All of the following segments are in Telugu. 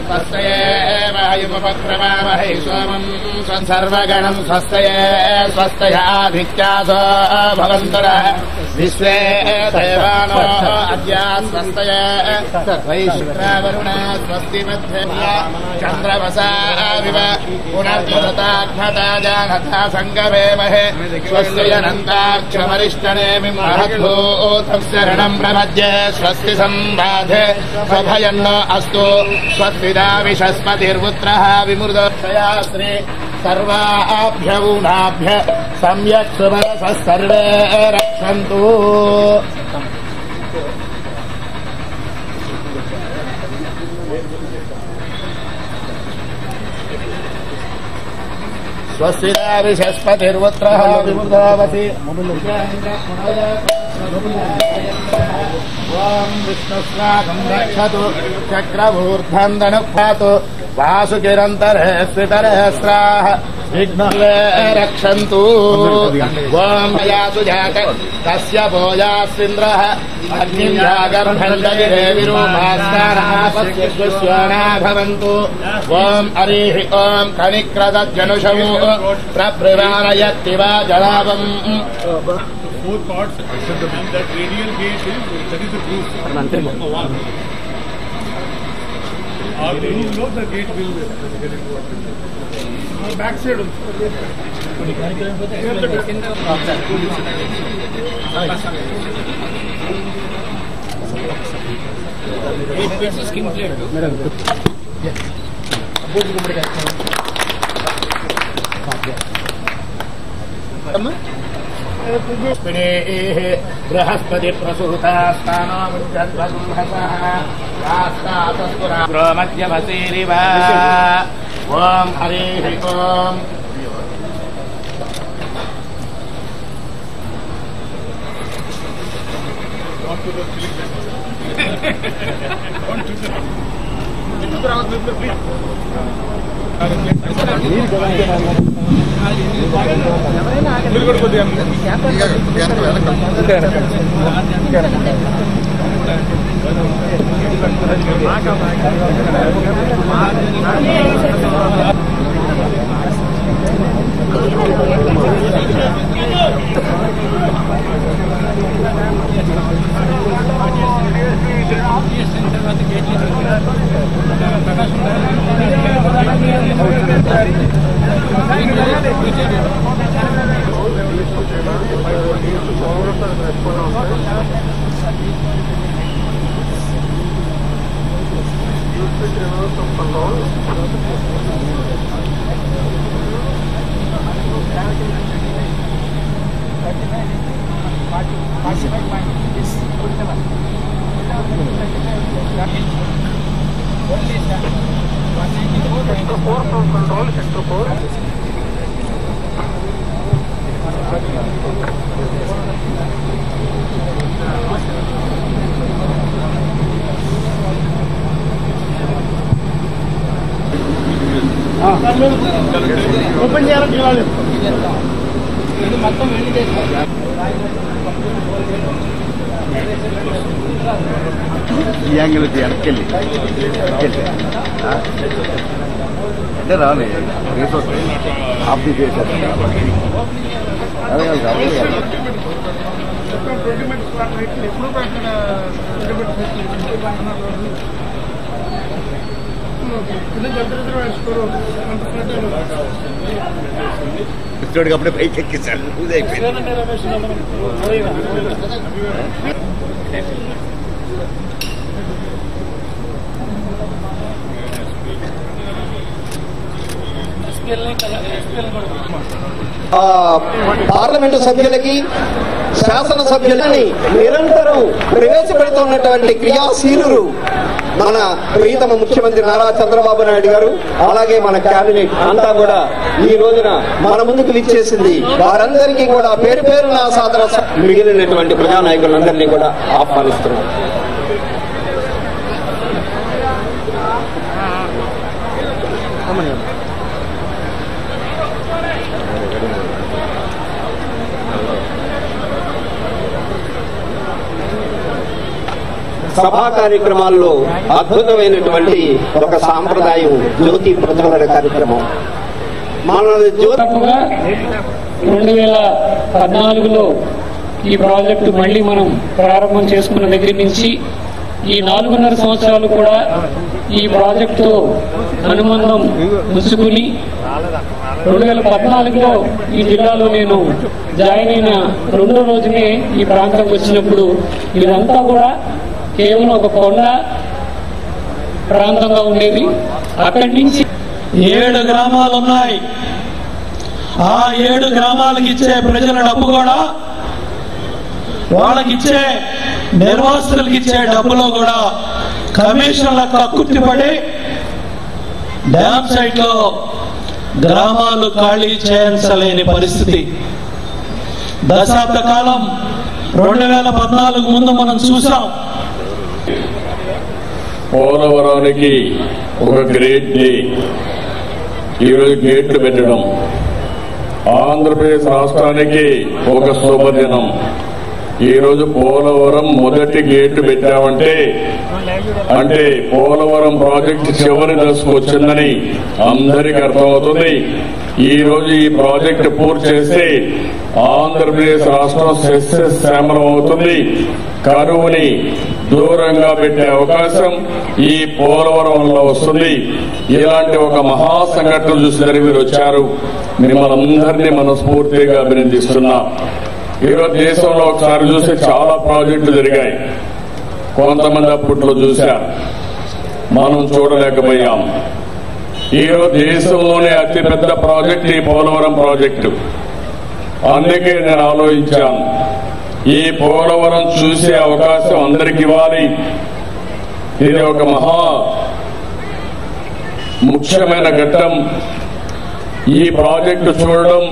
स्वस्तयेवायुपक्रमामहे सोमं सर्वगणं स्वस्तये स्वस्तयाधित्यासो भवन्तुरः विश्वे देवानो अद्य स्वस्तये वैश्वावरुण स्वस्ति मध्ये चन्द्रवसा विव पुनर्दताघ्नता जानता सङ्गमेमहे स्वस्त्यनन्ताक्षमरिष्टनेमिं महद्भूतं शरणं प्रपद्ये स्वस्ति संबाधे स्वभयन्नो अस्तु स्वस्तिदा विशस्पतिर्पुत्रः विमृदोक्षया श्री सर्वाभ्य ऊनाभ्य सम्यक् सुमनसः सर्वे रक्षन्तु। स्वस्तिदा विशस्पतिर्पुत्रः विमृदोऽवसि ओम विष्णुस्वागं रक्षतु चक्रभूर्धं दनुपातु वासुकिरन्तरे स्वितरस्राः विघ्नले रक्षन्तु। ओम यासु जात तस्य भोजास्विन्द्रः अग्निं जागर्भन्दगिरे विरूपास्तानापस्यश्वना भवन्तु। ओम हरिः ओम कनिक्रदज्जनुषौ प्रभृवानयत्तिवा जलावम्। Both parts, that radial gate is, that is the proof. The roof of the gate will get into back side also. Skin plate. Brihaspati प्रसूता मध्यभसेरिव ओम हरिः ओम ఓపెన్ చేయాలని చూడాలి ఇది మొత్తం వెళ్ళి ఈ యాంగిల్ వెనక్కి అంటే రాలే ఆఫీ చేశారు అదే ఇక్కడికి అప్పుడే పైకి ఎక్కించాలి పూజ అయిపోయింది. పార్లమెంటు సభ్యులకి శాసనసభ్యులని నిరంతరం ప్రవేశపెడుతున్నటువంటి క్రియాశీలురు మన ప్రియతమ ముఖ్యమంత్రి నారా చంద్రబాబు నాయుడు గారు, అలాగే మన క్యాబినెట్ అంతా కూడా ఈ రోజున మన ముందుకు విచ్చేసింది. వారందరికీ కూడా పేరు పేరున సాదర మిగిలినటువంటి ప్రజానాయకులందరినీ కూడా ఆహ్వానిస్తున్నాం. సభా కార్యక్రమాల్లో అద్భుతమైనటువంటి ఒక సాంప్రదాయం జ్యోతి ప్రజ్వలన కార్యక్రమం. మన జ్యోతి 2014లో ఈ ప్రాజెక్టు మళ్లీ మనం ప్రారంభం చేసుకున్న దగ్గర నుంచి ఈ 4.5 సంవత్సరాలు కూడా ఈ ప్రాజెక్టుతో అనుబంధం ముసుకుని 2014లో ఈ జిల్లాలో నేను జాయిన్ అయిన 2వ రోజునే ఈ ప్రాంతంకి వచ్చినప్పుడు ఇదంతా కూడా కేవలం ఒక కొండ ప్రాంతంగా ఉండేది. అక్కడి నుంచి 7 గ్రామాలు ఉన్నాయి. ఆ 7 గ్రామాలకు ఇచ్చే ప్రజల డబ్బు కూడా వాళ్ళకిచ్చే నిర్వాసితులకు ఇచ్చే డబ్బులో కూడా కమిషన్ల కక్కుర్తిపడి డ్యామ్ సైట్ లో గ్రామాలు ఖాళీ చేయించలేని పరిస్థితి. దశాబ్ద కాలం 2014 ముందు మనం చూసాం. పోలవరానికి ఒక గ్రేట్ డే ఈరోజు గేట్లు పెట్టడం, ఆంధ్రప్రదేశ్ రాష్ట్రానికి ఒక శుభదినం. ఈరోజు పోలవరం మొదటి గేటు పెట్టామంటే అంటే పోలవరం ప్రాజెక్టు చివరి దశకు వచ్చిందని అందరికీ అర్థమవుతుంది. ఈ రోజు ఈ ప్రాజెక్టు పూర్తి చేస్తే ఆంధ్రప్రదేశ్ రాష్ట్రం సస్యశ్యామలం అవుతుంది. కరువుని దూరంగా పెట్టే అవకాశం ఈ పోలవరంలో వస్తుంది. ఇలాంటి ఒక మహా సంఘటన చూసి మీరు వచ్చారు. మిమ్మల్ని అందరినీ మనస్ఫూర్తిగా అభినందిస్తున్నా. ఈరోజు దేశంలో ఒకసారి చూస్తే చాలా ప్రాజెక్టులు జరిగాయి. కొంతమంది అప్పట్లో చూశారు, మనం చూడలేకపోయాం. ఈరోజు దేశంలోనే అతిపెద్ద ప్రాజెక్టు ఈ పోలవరం ప్రాజెక్టు. అందుకే నేను ఆలోచించాను, ఈ పోలవరం చూసే అవకాశం అందరికి ఇవ్వాలి. ఇది ఒక మహా ముఖ్యమైన ఘట్టం. ఈ ప్రాజెక్టు చూడడం,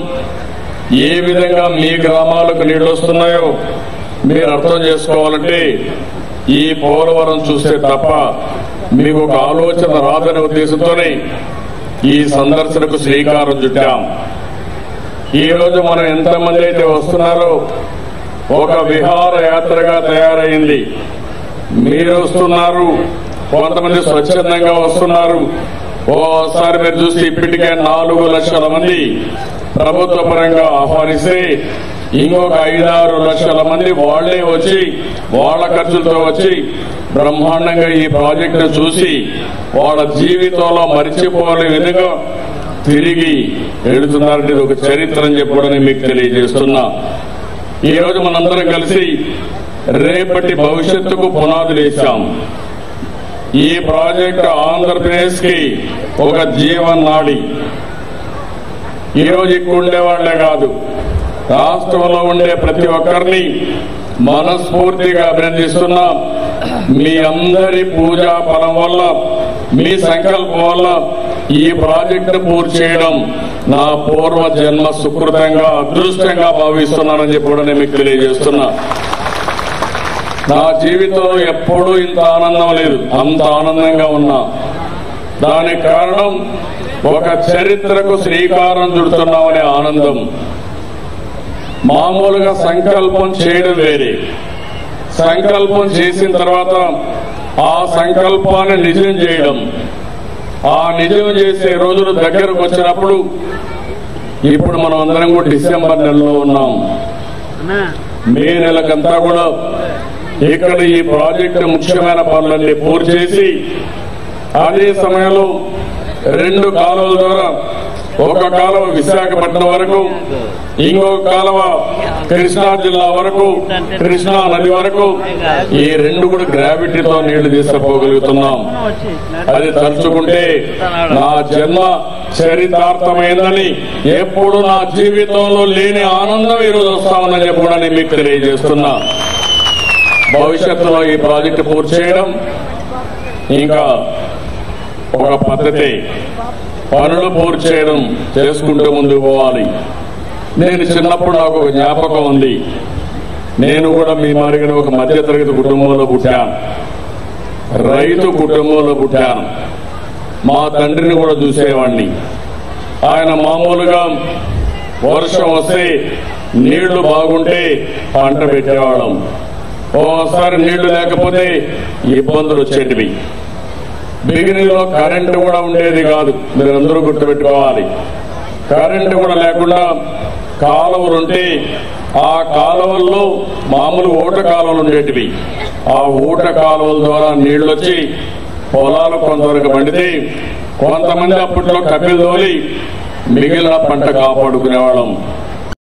ఏ విధంగా మీ గ్రామాలకు నీళ్లు వస్తున్నాయో మీరు అర్థం చేసుకోవాలంటే ఈ పోలవరం చూస్తే తప్ప మీకు ఒక ఆలోచన రాదనే ఉద్దేశంతోనే ఈ సందర్శనకు శ్రీకారం చుట్టాం. ఈ రోజు మనం ఎంతమంది అయితే వస్తున్నారో ఒక విహార యాత్రగా తయారైంది. మీరు వస్తున్నారు, కొంతమంది స్వచ్ఛందంగా వస్తున్నారు. ఓసారి మీరు చూస్తే ఇప్పటికే 4 లక్షల మంది ప్రభుత్వ పరంగా ఆహ్వానిస్తే ఇంకొక 5-6 లక్షల మంది వాళ్లే వచ్చి వాళ్ల ఖర్చులతో వచ్చి బ్రహ్మాండంగా ఈ ప్రాజెక్టును చూసి వాళ్ళ జీవితంలో మరిచిపోని విధంగా తిరిగి వెళుతున్నారంటే ఇది ఒక చరిత్ర అని చెప్పడానికి మీకు తెలియజేస్తున్నా. ఈ రోజు మనందరం కలిసి రేపటి భవిష్యత్తుకు పునాదులు వేశాం. ఈ ప్రాజెక్టు ఆంధ్రప్రదేశ్ కి ఒక జీవనాడి. ఈరోజు ఇక్కడ ఉండేవాళ్లే కాదు, రాష్ట్రంలో ఉండే ప్రతి ఒక్కరిని మనస్ఫూర్తిగా అభినందిస్తున్నాం. మీ అందరి పూజా ఫలం వల్ల, మీ సంకల్పం వల్ల ఈ ప్రాజెక్టు పూర్తి చేయడం నా పూర్వ జన్మ సుకృతంగా అదృష్టంగా భావిస్తున్నానని చెప్పి నేను మీకు తెలియజేస్తున్నా. నా జీవితంలో ఎప్పుడూ ఇంత ఆనందం లేదు, అంత ఆనందంగా ఉన్నా. దానికి కారణం ఒక చరిత్రకు శ్రీకారం చుడుతున్నామనే ఆనందం. మామూలుగా సంకల్పం చేయడం వేరే, సంకల్పం చేసిన తర్వాత ఆ సంకల్పాన్ని నిజం చేయడం, ఆ నిజం చేసే రోజులు దగ్గరకు వచ్చినప్పుడు, ఇప్పుడు మనం అందరం కూడా డిసెంబర్ నెలలో ఉన్నాం. మే నెలకంతా కూడా ఇక్కడ ఈ ప్రాజెక్టు ముఖ్యమైన పనులన్నీ పూర్తి చేసి అదే సమయంలో 2 కాలువల ద్వారా, ఒక కాలువ విశాఖపట్నం వరకు, ఇంకొక కాలువ కృష్ణా జిల్లా వరకు, కృష్ణా నది వరకు, ఈ 2 కూడా గ్రావిటీతో నీళ్లు తీసుకుపోగలుగుతున్నాం. అది తలుచుకుంటే నా జన్మ చరితార్థమైందని, ఎప్పుడు నా జీవితంలో లేని ఆనందం ఈరోజు వస్తామని చెప్పి మీకు తెలియజేస్తున్నా. భవిష్యత్తులో ఈ ప్రాజెక్టు పూర్తి చేయడం ఇంకా ఒక పద్ధతి, పనులు పూర్తి చేయడం చేసుకుంటూ ముందుకు పోవాలి. నేను చిన్నప్పుడు నాకు ఒక జ్ఞాపకం ఉంది. నేను కూడా మీ మాదిరిగా ఒక మధ్యతరగతి కుటుంబంలో పుట్టాను, రైతు కుటుంబంలో పుట్టాను. మా తండ్రిని కూడా చూసేవాడిని. ఆయన మామూలుగా వర్షం వస్తే నీళ్లు బాగుంటే పంట పెట్టేవాళ్ళం. ఓసారి నీళ్లు లేకపోతే ఇబ్బందులు వచ్చేటివి. బిగినింగ్ లో కరెంటు కూడా ఉండేది కాదు, మీరు అందరూ గుర్తుపెట్టుకోవాలి. కరెంటు కూడా లేకుండా కాలువలుంటే ఆ కాలువల్లో మామూలు ఊట కాలువలు ఉండేటివి. ఆ ఊట కాలువల ద్వారా నీళ్లు వచ్చి పొలాలు కొంతవరకు పండితే కొంతమంది అప్పట్లో కపిలు తోలి మిగిలిన పంట కాపాడుకునేవాళ్ళం.